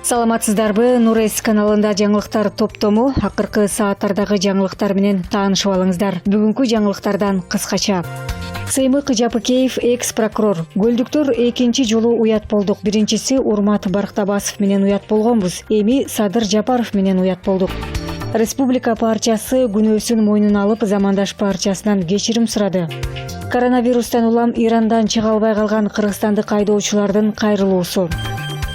Саламатсыздарбы, Нурес каналында жаңылыктар топтому, акыркы сааттардагы жаңылыктар менен таанышып алыңыздар. Бүгүнкү жаңылыктардан кыскача. Сыймык Жапыкеев экс-прокурор. Гөлдүктөр экинчи жолу уят болдук. Биринчиси Урмат Барктабасов менен уят болгонбуз. Эми Садыр Жапаров менен уят болдук. Республика партиясы күнөөсүн мойнуна алып, замандаш партиясынан кечирим сурады. Коронавирустан улам Ирандан чыга албай калган кыргызстандык айдоочулардын кайрылуусу.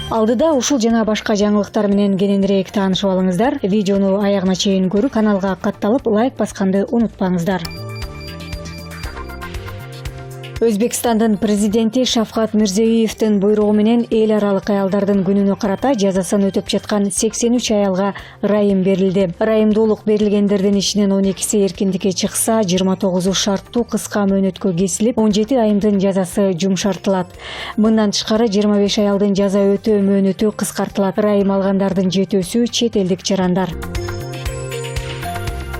Алдыда ушул жана башка жаңылыктар менен кененирээк таанышып алыңыздар. Видеону аягына чейин көрүп, каналга катталып, лайк басканды унутпаңыздар. Өзбекстандын президенти Шавкат Мирзиёевдин буйругу менен эл аралык аялдардын күнүнө карата жазасын өтөп жаткан 83 аялга ырайым берилди. Ырайымдуулук берилгендердин ичинен 12си эркиндикке чыкса, 29-у шарттуу кыска мөөнөткө кесилип, 17 айымдын жазасы жумшартылат. Мындан тышкары 25 аялдын жаза өтөө мөөнөтү кыскартылат. Ырайым алгандардын жетөөсү чет элдик жарандар.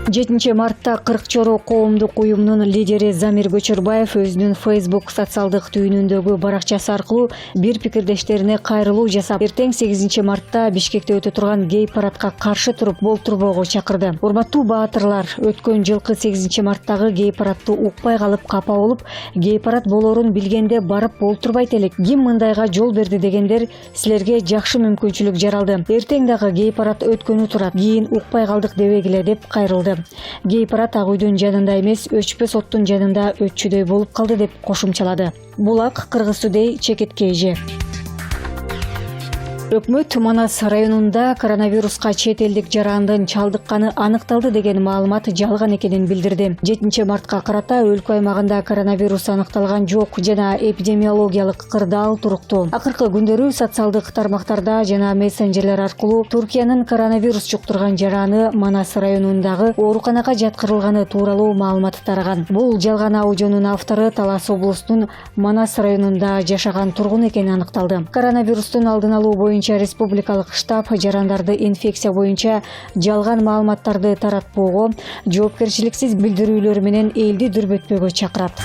7 мартта 40 чоро коомдук уюмунун лидери Замир Көчөрбаев өзүнүн Facebook социалдык түйүнүндөгү баракчасы аркылуу бир пикирдештерине кайрылуу жасап, эртең 8 мартта Бишкекте өтө турган гей парадка каршы туруп болтурбоого чакырды. Урматтуу баатырлар, өткөн жылкы 8 марттагы гей парадты укпай калып капа болуп, гей парад болоорун билгенде барып болтурбайт элек. Ким мындайга жол берди дегендер, силерге жакшы мүмкүнчүлүк жаралды. Эртең дагы гей парад өткөнү турат. Кийин укпай калдык дебегиле деп кайрылды. Гей парад ак үйдүн жанында эмес, өчпөс оттун жанында өтчүдөй болуп калды деп кошумчалады. Булак Кыргыз Today чекетке эже. Өкмөт Манас районунда коронавируска чет элдик жарандын чалдыкканы аныкталды деген маалымат жалган экенин билдирди. 7 мартка карата өлкө аймагында коронавирус аныкталган жок жана эпидемиологиялык кырдаал туруктуу. Акыркы күндөрү социалдык тармактарда жана мессенджерлер аркылуу Туркиянын коронавирус жуктурган жараны Манас районундагы ооруканага жаткырылганы тууралуу маалымат тараган. Бул жалган аудионун автору Талас облусунун Манас районунда жашаган тургун экени аныкталды. Коронавирустун алдын алуу боюнча республикалык штаб жарандарды инфекция боюнча жалган маалыматтарды таратпоого, жоопкерчиликсиз билдирүүлөр менен элди дүрбөтпөөгө чакырат.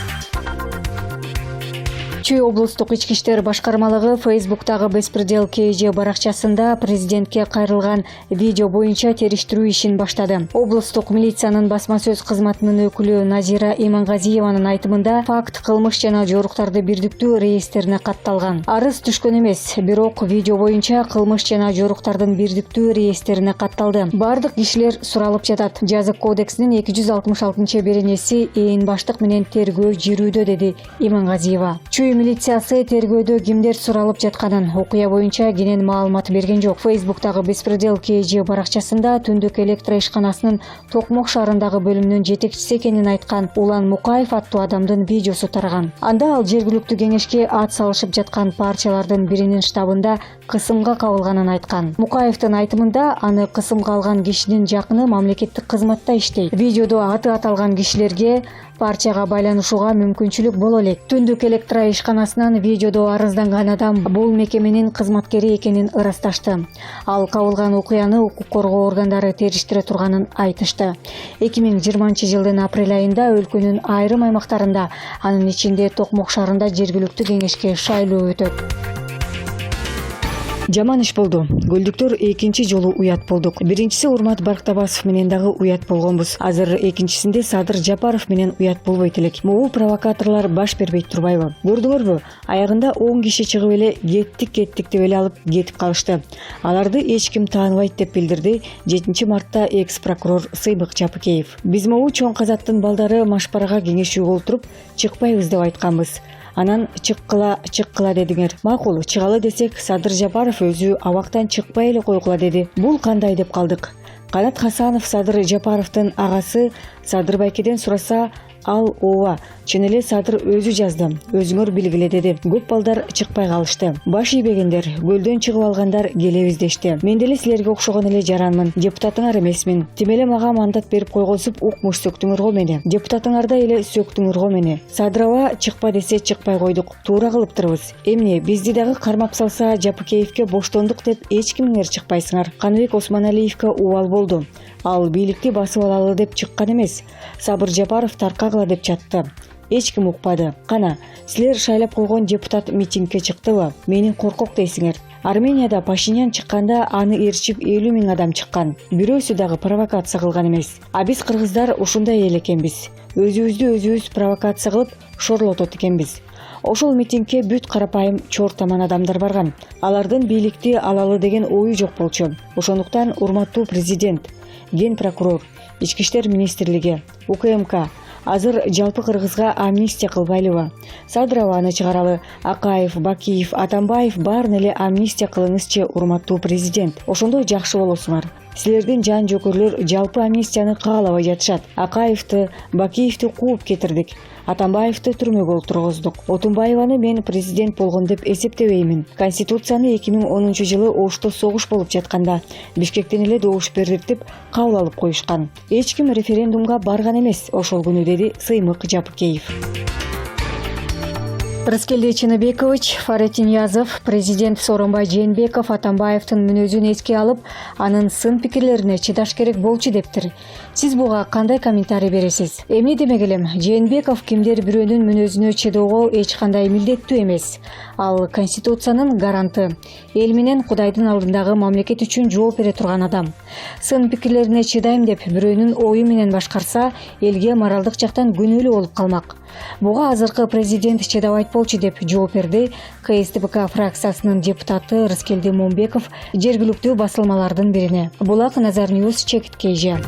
Чүй облустук ички иштер башкармалыгы Facebook'тагы Беспредел КЖ баракчасында президентке кайрылган видео боюнча териштирүү ишин баштады. Облустук милициянын басма сөз кызматынын өкүлү Назира Имангазиеванын айтымында факт кылмыш жана жоруктарды бирдиктүү реестрине катталган. Арыз түшкөн эмес, бирок видео боюнча кылмыш жана жоруктардын бирдиктүү реестрине катталды. Бардык кишилер суралып жатат. Жазык кодексинин 266 беренеси ээн баштык менен тергөө жүрүүдө, деди Имангазиева. Милициясы тергөөдө кимдер суралып жатканын, окуя боюнча кенен маалымат берген жок. Facebook'тагы Беспредел КЖ баракчасында Түндүк электро ишканасынын Токмок шаарындагы бөлүмүнүн жетекчиси экенин айткан Улан Мукаев аттуу адамдын видеосу тараган. Анда ал жергиликтүү кеңешке ат салышып жаткан партиялардын биринин штабында кысымга кабылганын айткан. Мукаевдин айтымында аны кысымга алган кишинин жакыны мамлекеттик кызматта иштейт. Видеодо аты аталган кишилерге партияга байланышууга мүмкүнчүлүк боло элек. Түндүк электро ишканасынан видеодо арызданган адам бул мекеменин кызматкери экенин ырасташты. Ал кабылган окуяны укук коргоо органдары териштире турганын айтышты. 2020 жылдын апрель айында өлкөнүн айрым аймактарында, анын ичинде Токмок шаарында жергиликтүү кеңешке шайлоо өтөт. Жаман иш болду. Гөлдүктөр экинчи жолу уят болдук. Биринчиси Урмат Барктабасов менен дагы уят болгонбуз. Азыр экинчисинде Садыр Жапаров менен уят болбойт элек. Могу провокаторлор баш бербейт турбайбы? Көрдүңөрбү? Аягында 10 киши чыгып эле кеттик деп эле алып кетип калышты. Аларды эч ким тааныбайт деп билдирди 7 мартта экс-прокурор Сыймык Жапыкеев. Биз могу чоң казаттын балдары машпарага кеңешүүгө олтуруп чыкпайбыз деп айтканбыз. Анан чыккыла дедиңер. Макул, чыгалы десек, Садыр Жапаров өзү абактан чыкпай эле койгула деди. Бул кандай деп калдык. Канат Хасанов Садыр Жапаровдун агасы Садыр байкеден сураса, ал ооба, чын эле Садыр өзү жазды, өзүңөр билгиле деди. Көп балдар чыкпай калышты. Баш ийбегендер, көлдөн чыгып алгандар келебиз дешти. Мен деле силерге окшогон эле жаранмын, депутатыңар эмесмин. Тим эле мага мандат берип койгонсуп укмуш сөктүңөр го мени. Депутатыңарда эле сөктүңөр го мени. Садыр аба чыкпа десе чыкпай койдук. Туура кылыптырбыз. Эмне бизди дагы кармап салса Жапыкеевке боштондук деп эч кимиңер чыкпайсыңар. Каныбек Осмоналиевке убал болду. Ал бийликти басып алалы деп чыккан эмес. Сабыр Жапаров таркагыла деп жатты. Эч ким укпады. Кана, силер шайлап койгон депутат митингге чыктыбы? Мени коркок дейсиңер. Арменияда Пашинян чыкканда аны ээрчип 50 000 адам чыккан. Бирөөсү дагы провокация кылган эмес. А биз кыргыздар ушундай эл экенбиз. Өзүбүздү өзүбүз провокация кылып шорлотот экенбиз. Ошол митингге бүт карапайым чор таман адамдар барган. Алардын бийликти алалы деген ою жок болчу. Ошондуктан урматтуу президент, ген прокурор, ички иштер министрлиги, УКМК азыр жалпы кыргызга амнистия кылбайлыбы? Садырова аны чыгаралы. Акаев, Бакиев, Атамбаев баарын эле амнистия кылыңызчы, урматтуу президент. Ошондо жакшы болосуңар. Силердин жан жөкөрлөр жалпы амнистияны каалабай жатышат. Акаевди, Бакиевди кууп кетирдик. Атамбаевди түрмөгө олтургуздук. Отунбаеваны мен президент болгон деп эсептебеймин. Конституцияны 2010 жылы Ошто согуш болуп жатканда Бишкектен эле добуш бердик деп кабыл алып коюшкан. Эч ким референдумга барган эмес ошол күнү, деди Сыймык Жапыкеев. Рыскелди Чыныбекович, Фарит Ниязов, президент Сооронбай Жээнбеков Атамбаевдин мүнөзүн эске алып, анын сын пикирлерине чыдаш керек болчу дептир. Сиз буга кандай комментарий бересиз? Эмне демек элем, Жээнбеков кимдир бирөөнүн мүнөзүнө чыдоого эч кандай милдеттүү эмес. Ал Конституциянын гаранты, эл менен Кудайдын алдындагы мамлекет үчүн жооп бере турган адам. Сын пикирлерине чыдайм деп бирөөнүн ою менен башкарса, элге моралдык жактан күнөөлүү болуп калмак. Буга азыркы президент чыдабайт болчу деп жооп берди КСДПК фракциясынын депутаты Рыскелди Момбеков жергиликтүү басылмалардын бирине. Булак Назар Ньюс чекиткейже.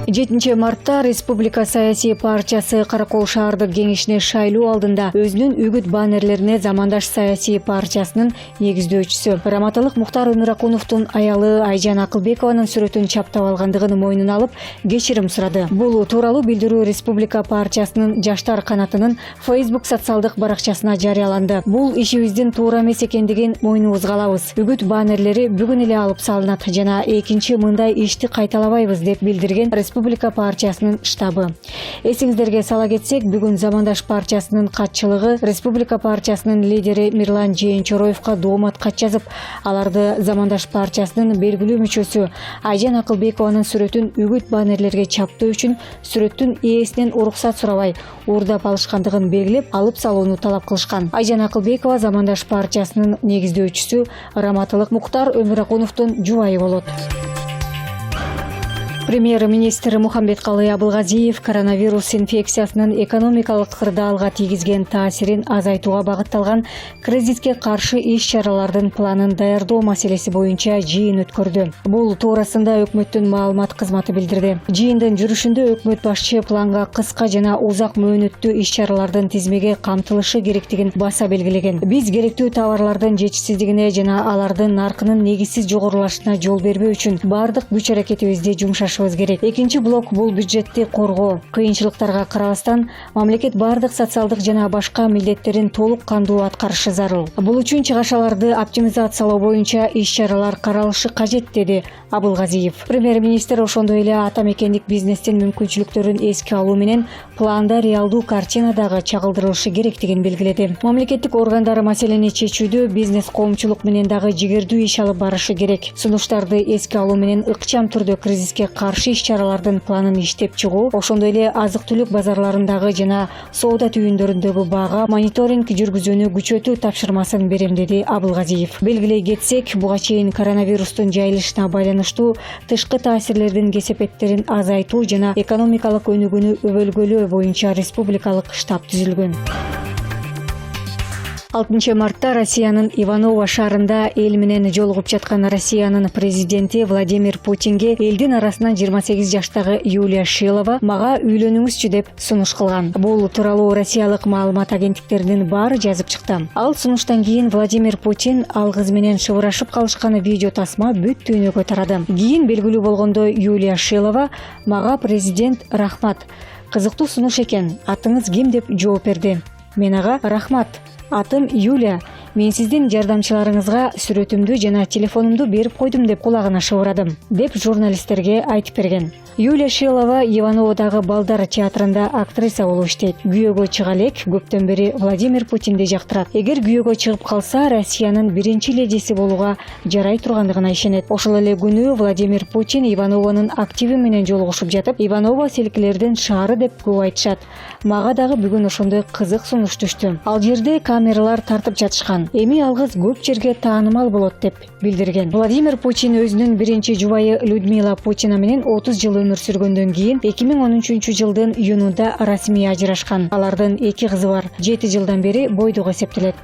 7 мартта Республика саясий партиясы Каракол шаардык кеңешине шайлоо алдында өзүнүн үгүт баннерлерине Замандаш саясий партиясынын негиздөөчүсү Раматылык Муктар Өмүракуновдун аялы Айжан Акылбекованын сүрөтүн чаптап алгандыгын мойнуна алып, кечирим сурады. Бул тууралуу билдирүү Республика партиясынын жаштар канатынын Facebook социалдык баракчасына жарыяланды. Бул ишибиздин туура эмес экендигин мойнубузга алабыз. Үгүт баннерлери бүгүн эле алып салынат жана экинчи мындай ишти кайталабайбыз деп билдирген Республика партиясынын штабы. Эсиңиздерге сала кетсек, бүгүн Замандаш партиясынын катчылыгы Республика партиясынын лидери Мирлан Жээнчороевго доомат кат жазып, аларды Замандаш партиясынын белгилүү мүчөсү Айжан Акылбекованын сүрөтүн үгүт баннерлерге чаптоо үчүн сүрөттүн ээсинен уруксат сурабай уурдап алышкандыгын белгилеп, алып салууну талап кылышкан. Айжан Акылбекова Замандаш партиясынын негиздөөчүсү Раматылык Муктар Өмүракуновдун жубайы болот. Премьер-министр Мухамбеткалый Абылгазиев коронавирус инфекциясынын экономикалык кырдаалга тийгизген таасирин азайтууга багытталган кризиске каршы иш-чаралардын планын даярдоо маселеси боюнча жыйын өткөрдү. Бул туурасында өкмөттүн маалымат кызматы билдирди. Жыйындын жүрүшүндө өкмөт башчы планга кыска жана узак мөөнөттүү иш-чаралардын тизмеге камтылышы керектигин баса белгилеген. Биз керектүү товарлардын жетишсиздигине жана алардын наркынын негизсиз жогорулашына жол бербөө үчүн бардык күч-аракетибизди жумшаш керек. Экинчи блок бул бюджетти коргоо. Кыйынчылыктарга карабастан мамлекет бардык социалдык жана башка милдеттерин толук кандуу аткарышы зарыл. Бул үчүн чыгашаларды оптимизациялоо боюнча иш-чаралар каралышы кажет, деди Абылгазиев. Премьер-министр ошондой эле ата мекендик бизнестин мүмкүнчүлүктөрүн эске алуу менен планда реалдуу картина дагы чагылдырылышы керектигин белгиледи. Мамлекеттик органдар маселени чечүүдө бизнес коомчулук менен дагы жигердүү иш алып барышы керек. Сунуштарды эске алуу менен ыкчам түрдө кризиске каршы иш-чаралардын планын иштеп чыгуу, ошондой эле азык-түлүк базарларындагы жана соода түйүндөрүндөгү баага мониторинг жүргүзүүнү күчөтүү тапшырмасын берем, деди Абылгазиев. Белгилей кетсек, буга чейин коронавирустун жайылышына байланыштуу тышкы таасирлердин кесепеттерин азайтуу жана экономикалык өнүгүүнү өбөлгөлөө боюнча республикалык штаб түзүлгөн. 6 мартта Россиянын Иваново шаарында эл менен жолугуп жаткан Россиянын президенти Владимир Путинге элдин арасынан 28 жаштагы Юлия Шилова мага үйлөнүңүзчү деп сунуш кылган. Бул тууралуу россиялык маалымат агенттиктеринин баары жазып чыкты. Ал сунуштан кийин Владимир Путин ал кыз менен шыбырашып калышкан видео тасма бүт дүйнөгө тарады. Кийин белгилүү болгондой Юлия Шилова мага президент рахмат, кызыктуу сунуш экен, атыңыз ким деп жооп берди. Мен ага рахмат, атым Юлия. Мен сиздин жардамчыларыңызга сүрөтүмдү жана телефонумду берип койдум деп кулагына шыбырадым, деп журналисттерге айтып берген. Юлия Шилова Ивановодагы балдар театрында актриса болуп иштейт. Күйөөгө чыга элек, көптөн бери Владимир Путинди жактырат. Эгер күйөөгө чыгып калса, Россиянын биринчи ледиси болууга жарай тургандыгына ишенет. Ошол эле күнү Владимир Путин Ивановонун активи менен жолугушуп жатып, Иваново селкилердин шаары деп көп айтышат. Мага дагы бүгүн ошондой кызык сунуш түштү. Ал жерде камералар тартып жатышкан. болгон. Эми алгыз көп жерге таанымал болот деп билдирген. Владимир Путин өзүнүн биринчи жубайы Людмила Путина менен 30 жыл өмүр сүргөндөн кийин 2013 жылдын июнунда расмий ажырашкан. Алардын 2 кызы бар. 7 жылдан бери бойдук эсептелет.